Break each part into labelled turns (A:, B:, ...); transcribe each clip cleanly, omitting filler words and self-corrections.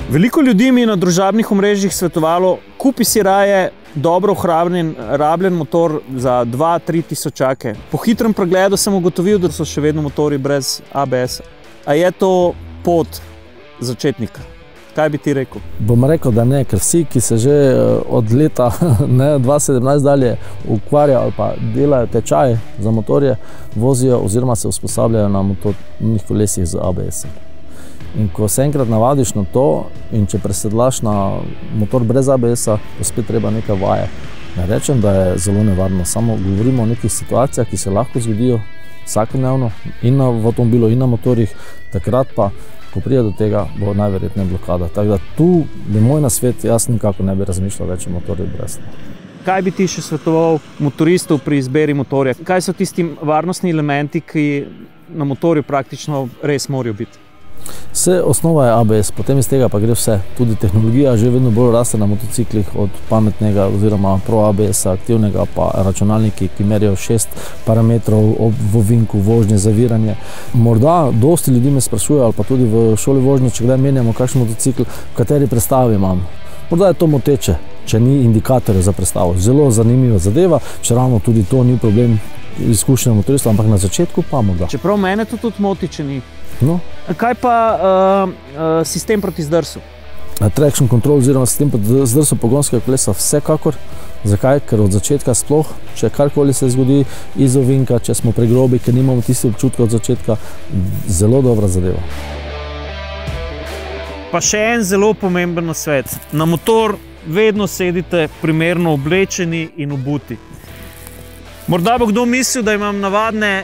A: Veliko ljudi mi je na družabnih omrežjih svetovalo, kupi si raje dobro ohranjen, rabljen motor za 2-3 tisočake. Po hitrem pregledu sem ugotovil, da so še vedno motorji brez ABS-a. A je to pot začetnika? Kaj bi ti rekel?
B: Bom rekel, da ne, ker vsi, ki se že od leta 2017 dalje ukvarjajo ali pa delajo tečaje za motorje, vozijo oziroma se usposabljajo na motornih kolesih z ABS-om. In ko se enkrat navadiš na to in če presedlaš na motor brez ABS-a, bo spet treba nekaj vaje. Ne rečem, da je zelo nevarno, samo govorimo o nekih situacijah, ki se lahko zgodijo vsakodnevno in v avtomobilu in na motorjih, takrat pa, ko pride do tega, bo najverjetneje blokada. Tako da tu bi moj nasvet, jaz nikako ne bi razmišljal več o motorju brez.
A: Kaj bi ti še svetoval motoristov pri izbiri motorja? Kaj so tisti varnostni elementi, ki na motorju praktično res morajo biti?
B: Vse osnova je ABS, potem iz tega pa gre vse. Tudi tehnologija že vedno bolj raste na motociklih, od pametnega oziroma Pro ABS-a, aktivnega, pa računalniki, ki merijo 6 parametrov ob ovinku, vožnje, zaviranje. Morda dosti ljudi me sprašuje, ali pa tudi v šoli vožnje, če kdaj menjamo kakšen motocikl, v kateri prestavi imam. Morda je to moteče, če ni indikatorja za prestavo. Zelo zanimiva zadeva, če ravno tudi to ni problem izkušnja motorista, ampak na začetku pa morda.
A: Čeprav mene to tudi moti, če ni.
B: No.
A: Kaj pa sistem proti zdrsu?
B: Traction control oziroma sistem proti zdrsu pogonskega kolesa vsekakor. Zakaj? Ker od začetka sploh, če karkoli se zgodi iz ovinka, če smo pregrobi, ker nimamo tisti občutka od začetka, zelo dobra zadeva.
A: Pa še en zelo pomemben nasvet. Na motor vedno sedite primerno oblečeni in obuti. Morda bo kdo mislil, da imam navadne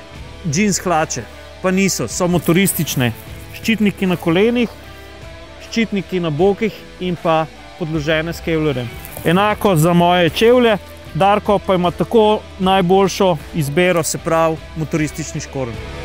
A: džins hlače. Pa niso, so motoristične. Ščitniki na kolenih, ščitniki na bokih in pa podložene s kevlerjem. Enako za moje čevlje, Darko pa ima tako najboljšo izbiro, se pravi motoristični škornj.